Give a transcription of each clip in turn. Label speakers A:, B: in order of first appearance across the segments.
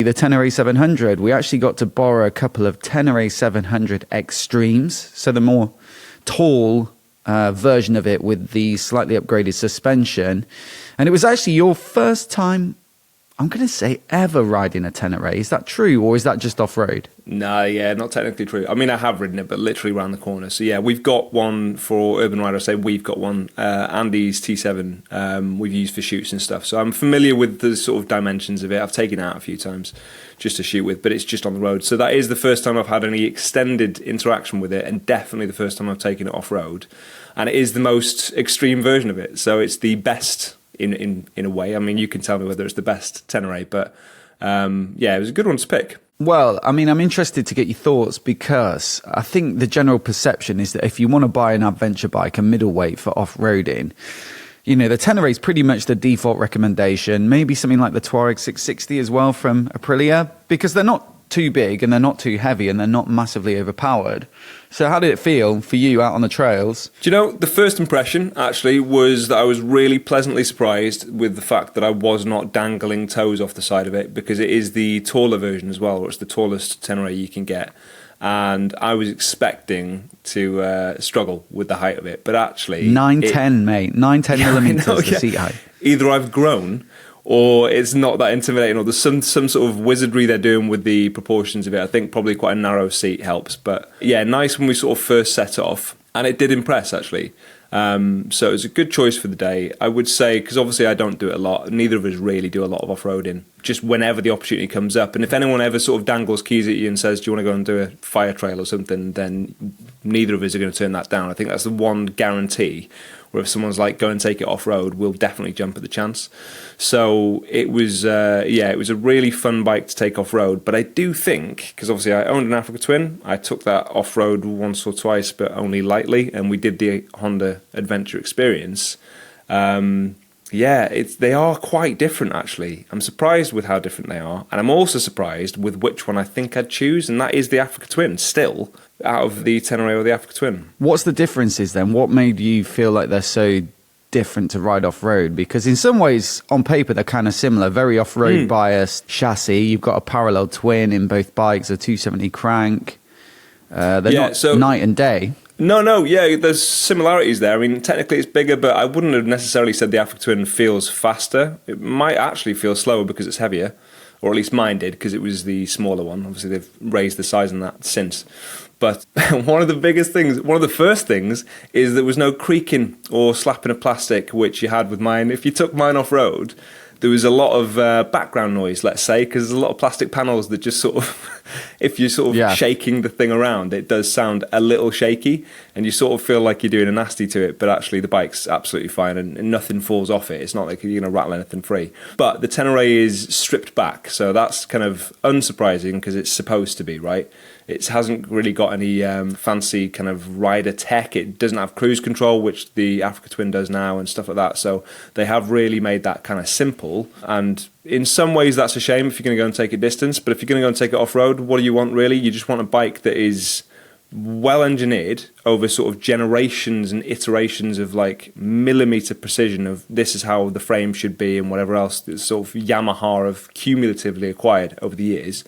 A: The Ténéré 700, we actually got to borrow a couple of Ténéré 700 Extremes, so the more tall version of it with the slightly upgraded suspension. And it was actually your first time, I'm going to say, ever riding a Ténéré. Is that true, or is that just off-road?
B: No, yeah, not technically true. I mean, I have ridden it, but literally around the corner. So yeah, we've got one for Urban Rider. I say we've got one. Andy's T7 we've used for shoots and stuff. So I'm familiar with the sort of dimensions of it. I've taken it out a few times just to shoot with, but it's just on the road. So that is the first time I've had any extended interaction with it, and definitely the first time I've taken it off-road. And it is the most extreme version of it. So it's the best in a way. I mean, you can tell me whether it's the best Ténéré, but yeah, it was a good one to pick.
A: Well, I mean, I'm interested to get your thoughts, because I think the general perception is that if you want to buy an adventure bike, a middleweight for off-roading, you know, the Ténéré is pretty much the default recommendation. Maybe something like the Touareg 660 as well from Aprilia, because they're not too big and they're not too heavy and they're not massively overpowered. So how did it feel for you out on the trails?
B: Do you know, the first impression actually was that I was really pleasantly surprised with the fact that I was not dangling toes off the side of it, because it is the taller version as well, or it's the tallest Ténéré you can get. And I was expecting to struggle with the height of it, but actually
A: 910, mate. 910 millimeters the seat height.
B: Either I've grown, or it's not that intimidating, or there's some sort of wizardry they're doing with the proportions of it. I think probably quite a narrow seat helps. But yeah, nice when we sort of first set off. And it did impress, actually. So it was a good choice for the day. I would say, because obviously I don't do it a lot. Neither of us really do a lot of off-roading. Just whenever the opportunity comes up. And if anyone ever sort of dangles keys at you and says, do you want to go and do a fire trail or something, then neither of us are going to turn that down. I think that's the one guarantee, where if someone's like, go and take it off-road, we'll definitely jump at the chance. So it was, it was a really fun bike to take off-road. But I do think, because obviously I owned an Africa Twin, I took that off-road once or twice, but only lightly, and we did the Honda Adventure Experience. They are quite different, actually. I'm surprised with how different they are, and I'm also surprised with which one I think I'd choose, and that is the Africa Twin, still, out of the Ténéré or the Africa Twin.
A: What's the differences then? What made you feel like they're so different to ride off-road? Because in some ways, on paper, they're kind of similar. Very off-road biased chassis. You've got a parallel twin in both bikes, a 270 crank. They're not night and day.
B: No, there's similarities there. I mean, technically it's bigger, but I wouldn't have necessarily said the Africa Twin feels faster. It might actually feel slower because it's heavier, or at least mine did, because it was the smaller one. Obviously, they've raised the size on that since. But one of the first things is there was no creaking or slapping of plastic, which you had with mine. If you took mine off-road, there was a lot of background noise, let's say, because there's a lot of plastic panels that just sort of, if you're sort of shaking the thing around, it does sound a little shaky, and you sort of feel like you're doing a nasty to it, but actually the bike's absolutely fine, and nothing falls off it. It's not like you're going to rattle anything free. But the Ténéré is stripped back, so that's kind of unsurprising, because it's supposed to be, right? It hasn't really got any fancy kind of rider tech. It doesn't have cruise control, which the Africa Twin does now, and stuff like that. So they have really made that kind of simple. And in some ways, that's a shame if you're going to go and take a distance. But if you're going to go and take it off-road, what do you want, really? You just want a bike that is well engineered over sort of generations and iterations of like millimeter precision of this is how the frame should be and whatever else that sort of Yamaha have cumulatively acquired over the years.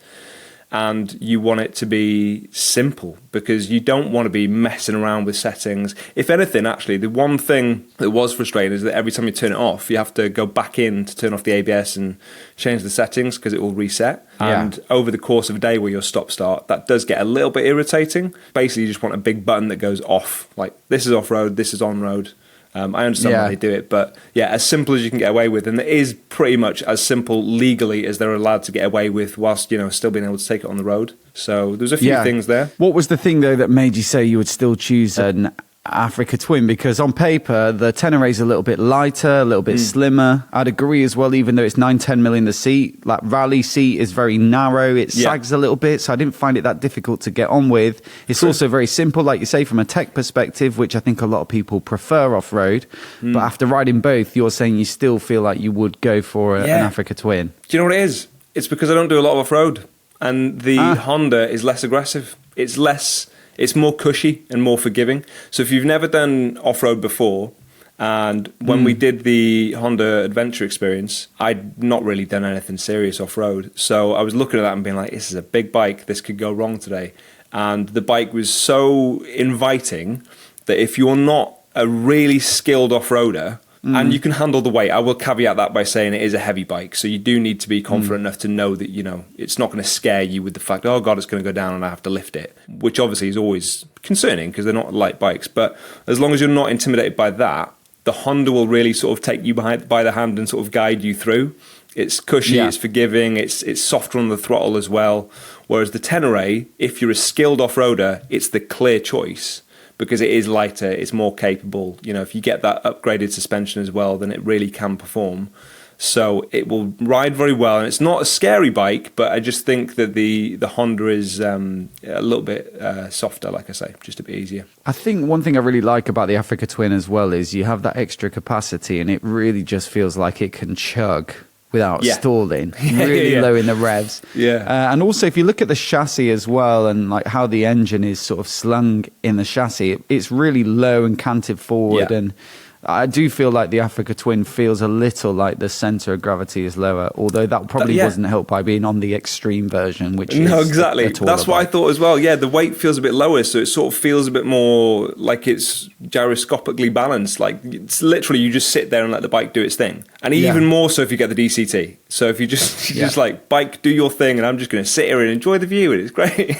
B: And you want it to be simple, because you don't want to be messing around with settings. If anything, actually, the one thing that was frustrating is that every time you turn it off, you have to go back in to turn off the ABS and change the settings, because it will reset. Yeah. And over the course of a day where you're stop-start, that does get a little bit irritating. Basically, you just want a big button that goes off. Like, this is off-road, this is on-road. I understand why they do it, but yeah, as simple as you can get away with, and it is pretty much as simple legally as they're allowed to get away with, whilst still being able to take it on the road. So there's a few things there.
A: What was the thing though that made you say you would still choose an Africa Twin? Because on paper the Ténéré is a little bit lighter, a little bit slimmer. I'd agree as well, even though it's 910 mm in the seat, like rally seat is very narrow, it sags a little bit, so I didn't find it that difficult to get on with. It's also very simple, like you say, from a tech perspective, which I think a lot of people prefer off-road. But after riding both, you're saying you still feel like you would go for an Africa Twin.
B: Do you know what it is? It's because I don't do a lot of off-road, and the Honda is less aggressive. It's more cushy and more forgiving. So if you've never done off-road before, And when we did the Honda Adventure Experience, I'd not really done anything serious off-road. So I was looking at that and being like, this is a big bike. This could go wrong today. And the bike was so inviting that if you're not a really skilled off-roader, and you can handle the weight. I will caveat that by saying it is a heavy bike, so you do need to be confident enough to know that, you know, it's not going to scare you with the fact, oh God, it's going to go down and I have to lift it, which obviously is always concerning because they're not light bikes. But as long as you're not intimidated by that, the Honda will really sort of take you by the hand and sort of guide you through. It's cushy, it's forgiving, it's softer on the throttle as well. Whereas the Ténéré, if you're a skilled off-roader, it's the clear choice, because it is lighter, it's more capable. You know, if you get that upgraded suspension as well, then it really can perform. So it will ride very well, and it's not a scary bike, but I just think that the Honda is a little bit softer, like I say, just a bit easier.
A: I think one thing I really like about the Africa Twin as well is you have that extra capacity, and it really just feels like it can chug without stalling, really low in the revs. And also, if you look at the chassis as well, and like how the engine is sort of slung in the chassis, it's really low and canted forward. And I do feel like the Africa Twin feels a little like the center of gravity is lower, although that probably wasn't helped by being on the extreme version, which is
B: exactly. That's what I thought as well. Yeah, the weight feels a bit lower, so it sort of feels a bit more like it's gyroscopically balanced. Like it's literally you just sit there and let the bike do its thing. And even more so if you get the DCT. So if you just like, bike, do your thing, and I'm just going to sit here and enjoy the view, and it's great.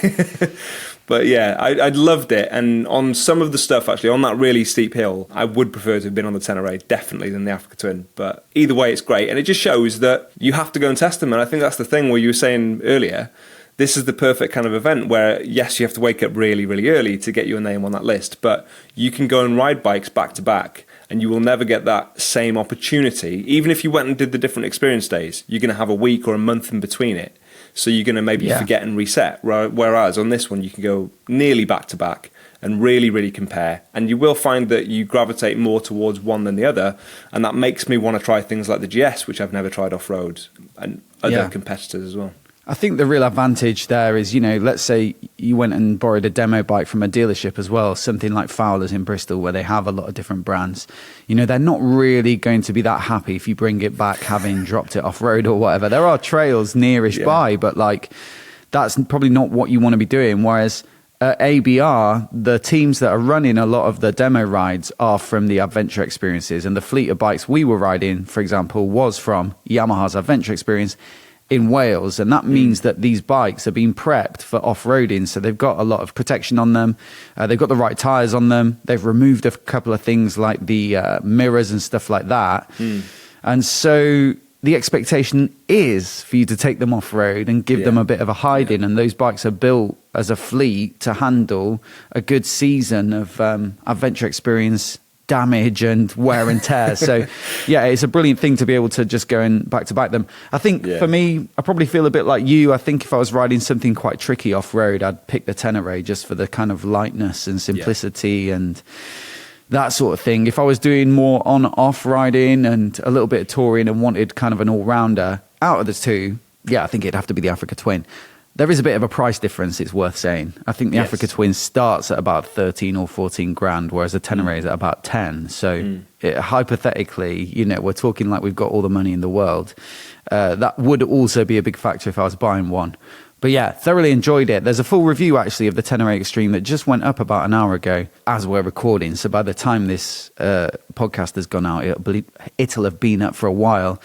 B: But yeah, I loved it. And on some of the stuff, actually, on that really steep hill, I would prefer to have been on the Ténéré, definitely, than the Africa Twin. But either way, it's great. And it just shows that you have to go and test them. And I think that's the thing where you were saying earlier, this is the perfect kind of event where, yes, you have to wake up really, really early to get your name on that list. But you can go and ride bikes back to back, and you will never get that same opportunity. Even if you went and did the different experience days, you're going to have a week or a month in between it. So you're going to maybe forget and reset. Whereas on this one, you can go nearly back to back and really, really compare. And you will find that you gravitate more towards one than the other. And that makes me want to try things like the GS, which I've never tried off-road, and other competitors as well.
A: I think the real advantage there is, you know, let's say you went and borrowed a demo bike from a dealership as well, something like Fowler's in Bristol, where they have a lot of different brands. You know, they're not really going to be that happy if you bring it back having dropped it off road or whatever. There are trails nearish by, but like that's probably not what you want to be doing. Whereas at ABR, the teams that are running a lot of the demo rides are from the adventure experiences, and the fleet of bikes we were riding, for example, was from Yamaha's adventure experience in Wales, and that means that these bikes are being prepped for off-roading, so they've got a lot of protection on them, they've got the right tyres on them, they've removed a couple of things like the mirrors and stuff like that, and so the expectation is for you to take them off-road and give them a bit of a hiding, and those bikes are built as a fleet to handle a good season of adventure experience damage and wear and tear. So yeah, it's a brilliant thing to be able to just go and back to back them. I think for me, I probably feel a bit like you. I think if I was riding something quite tricky off road, I'd pick the Ténéré just for the kind of lightness and simplicity and that sort of thing. If I was doing more on off riding and a little bit of touring and wanted kind of an all-rounder out of the two, I think it'd have to be the Africa Twin. There is a bit of a price difference, it's worth saying. I think the Africa Twin starts at about 13 or 14 grand, whereas the Ténéré is at about 10. So hypothetically, you know, we're talking like we've got all the money in the world. That would also be a big factor if I was buying one. But yeah, thoroughly enjoyed it. There's a full review actually of the Ténéré Extreme that just went up about an hour ago as we're recording. So by the time this podcast has gone out, it'll have been up for a while.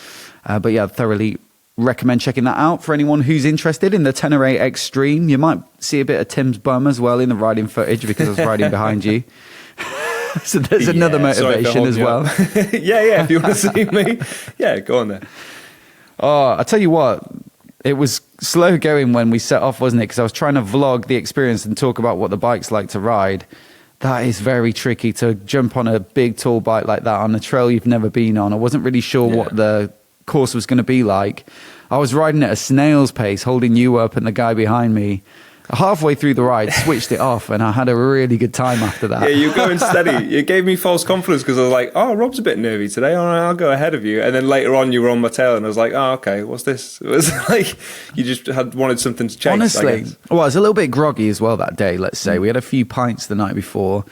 A: But yeah, thoroughly recommend checking that out for anyone who's interested in the Ténéré Extreme. You might see a bit of Tim's bum as well in the riding footage because I was riding behind you. So there's another motivation as well.
B: If you want to see me. Yeah, go on then.
A: Oh, I tell you what, it was slow going when we set off, wasn't it? Because I was trying to vlog the experience and talk about what the bike's like to ride. That is very tricky to jump on a big, tall bike like that on a trail you've never been on. I wasn't really sure what the course was going to be like. I was riding at a snail's pace, holding you up and the guy behind me. Halfway through the ride, switched it off, and I had a really good time after that.
B: Yeah, you're going steady. It gave me false confidence because I was like, oh, Rob's a bit nervy today. All right, I'll go ahead of you. And then later on, you were on my tail, and I was like, oh, okay, what's this? It was like you just wanted something to chase.
A: Honestly, well, I was a little bit groggy as well that day, let's say. We had a few pints the night before.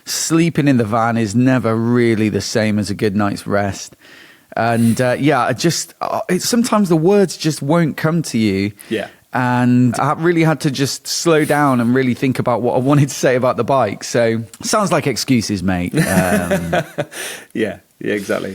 A: Sleeping in the van is never really the same as a good night's rest. And sometimes the words just won't come to you.
B: Yeah.
A: And I really had to just slow down and really think about what I wanted to say about the bike. So sounds like excuses, mate.
B: Yeah, exactly.